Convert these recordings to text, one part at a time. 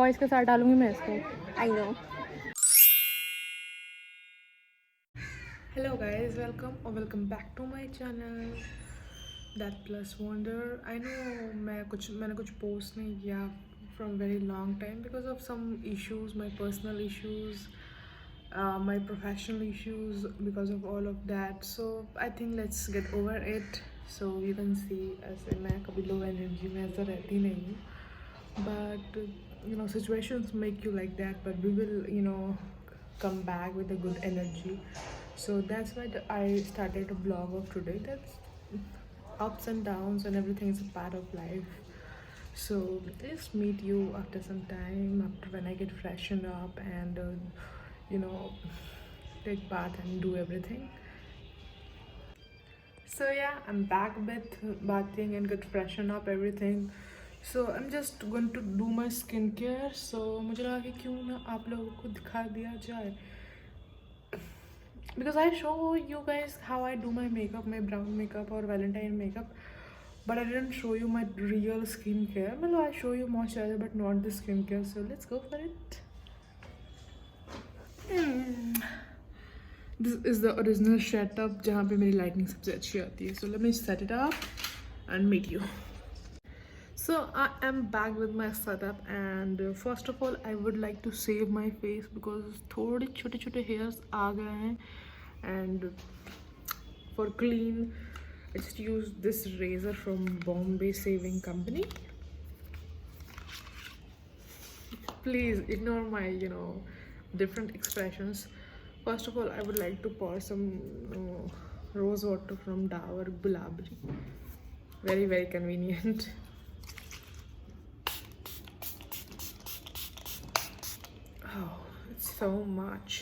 Voice के साथ डालूंगी मैं इसको. I know. Hello guys, welcome back to my channel that plus wonder. I know मैंने कुछ post नहीं किया from very long time because of some issues, my personal issues, my professional issues, because of all of that. So I think let's get over it. So you can see ऐसे मैं कभी low energy में ऐसा रहती नहीं हूँ, but you know situations make you like that, but we will come back with a good energy. So that's why I started a blog of today. That's ups and downs and everything is a part of life. So just meet you after some time, after when I get freshened up and you know take bath and do everything. So yeah, I'm back with bathing and get freshened up everything. So I'm just going to do my skincare. So मुझे लगा कि क्यों ना आप लोगों को दिखा दिया जाए, because I show you guys how I do my makeup, my brown makeup or Valentine makeup, but I didn't show you my real skincare. Well, I show you moisturizer but not the skincare. So let's go for it. This is the original setup जहाँ पे मेरी lighting सबसे अच्छी आती है. So let me set it up and meet you. So I am back with my setup, and first of all I would like to save my face because थोड़े छोटे छोटे hairs आ गए हैं, and for clean I just use this razor from Bombay Saving Company. Please ignore my different expressions. First of all I would like to pour some rose water from Dower Gulabri. Very very convenient. Oh, it's so much.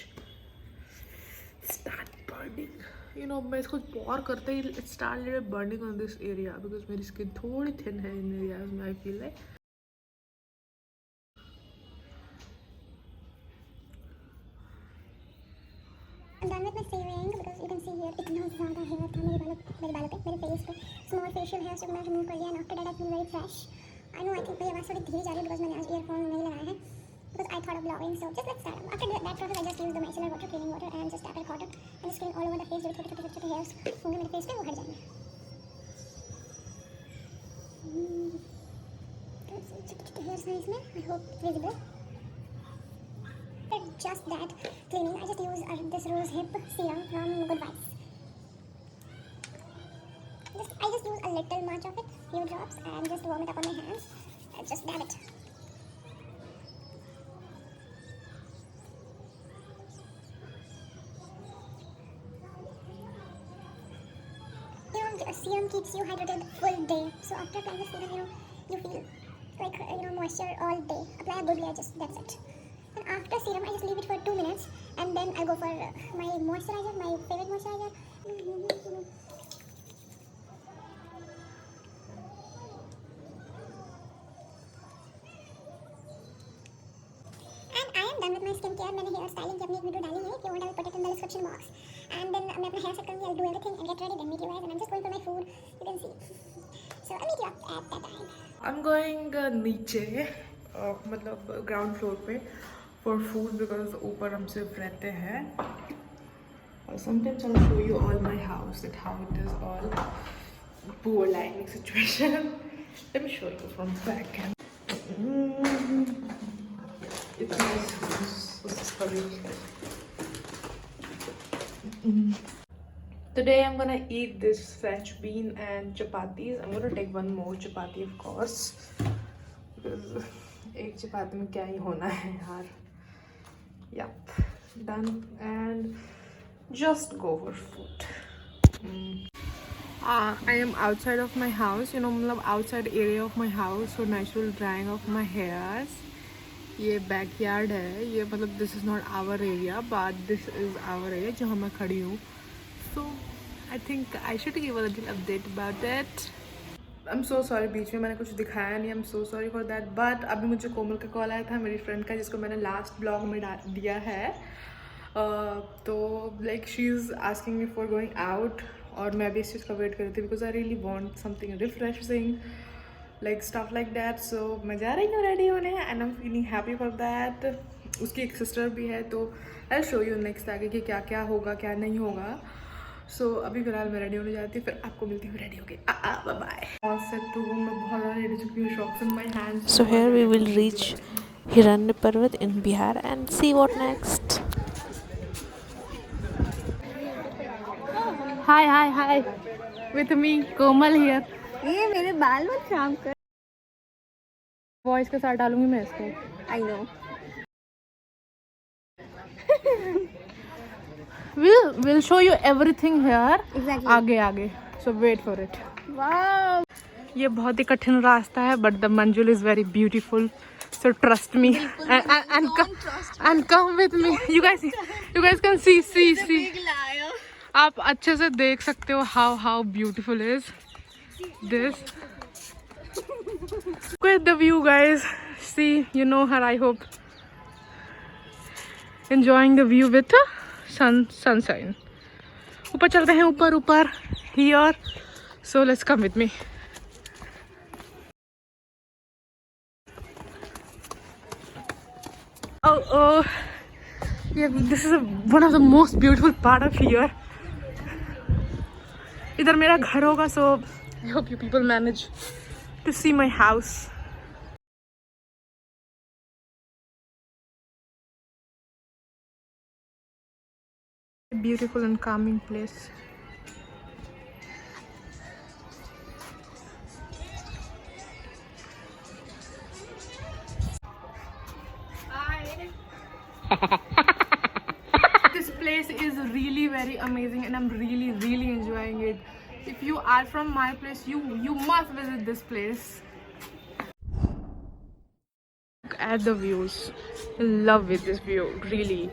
Start burning. मैं इसको pour करते ही it started burning on this area because मेरी skin थोड़ी thin है in areas में. I feel like I'm done with my saving because you can see here इतना ज़्यादा hair था मेरे बालों पे, मेरे face पे. Small facial hairs जो मैंने remove कर लिया, and after that I feel very fresh. I know I think मेरी आवाज़ थोड़ी धीरे जा रही है because मैंने आज earphone नहीं लगाया है, because I thought of vlogging. So just let's start. After that process I just use the micellar water, cleaning water, and just tap it hot and just clean all over the face. जो छोटे hairs होंगे मेरे face पे वो हट जाएंगे. छोटे hairs हैं इसमें. I hope visible. Just that cleaning, I just use this rose hip serum from Good Vibes. I just use a little much of it, few drops, and just warm it up on my hands and just dab it. Serum keeps you hydrated full day. So after applying the serum, you feel like moisture all day. Apply a good layer, just that's it. And after serum, I just leave it for 2 minutes, and then I go for my moisturizer, my favorite moisturizer. And I am done with my skincare. मैंने hair styling की अपनी एक video डाली है. If you want, I will put it in the description box. And then मैं अपना hair set करूँगी. I'll do everything and get ready. Then meet you guys. And I'm just going for my food. You can see. So I'll meet you up at that time. I'm going नीचे मतलब ground floor पे for food because ऊपर हम सिर्फ रहते हैं. Sometimes I'll show you all my house, that how it is all poor lighting situation. Let me show you from back end. It's nice. Today I'm gonna eat this French bean and chapatis. I'm gonna take one more chapati, of course, because एक चपाती में क्या ही होना है यार. Yup, done, and just go for food. I am outside of my house, मतलब outside area of my house for natural drying of my hairs. ये backyard है, ये मतलब this is not our area, but this is our area जहाँ मैं खड़ी हूँ. So I think I should give a little update about it. I'm so sorry, बीच में मैंने कुछ दिखाया नहीं. I'm so sorry for that. But अभी मुझे कोमल का कॉल आया था, मेरी फ्रेंड का, जिसको मैंने लास्ट ब्लॉग में दिया है. तो like she is asking me for going out, और मैं भी इस चीज़ का वेट कर रही थी because I really want something refreshing. like stuff like that. So मैं जा रही हूँ ready होने and I'm feeling happy for that. उसकी एक sister भी है, तो I'll show you next आगे कि क्या क्या होगा क्या नहीं होगा. So अभी फिलहाल मैं रेडी होने जाती हूँ, फिर आपको मिलती हूँ रेडी होके. Bye bye. All set to go. मैं बहुत ज़्यादा रेडी चुकी हूँ, shocks in my hands. So here we will reach Hiranya Parvat in Bihar and see what next. Hi. With me, Komal here. ये मेरे बाल मत खराब कर. वॉइस के साथ डालूंगी मैं इसको. I know. We'll show you everything here. Exactly. आगे. So wait for it. Wow. ये बहुत ही कठिन रास्ता है, but the manzil is very beautiful. So trust me and come with me. You guys can see. आप अच्छे से देख सकते हो how beautiful is this. Look at the view, guys. See, you know her, I hope. Enjoying the view with sunshine. ऊपर चलते हैं, ऊपर here. So let's come with me. Oh, yeah, this is one of the most beautiful part of here. इधर मेरा घर होगा, so I hope you people manage to see my house. Beautiful and calming place. This place is really very amazing and I'm really enjoying it. If you are from my place, you must visit this place. Look at the views. In love with this view, really.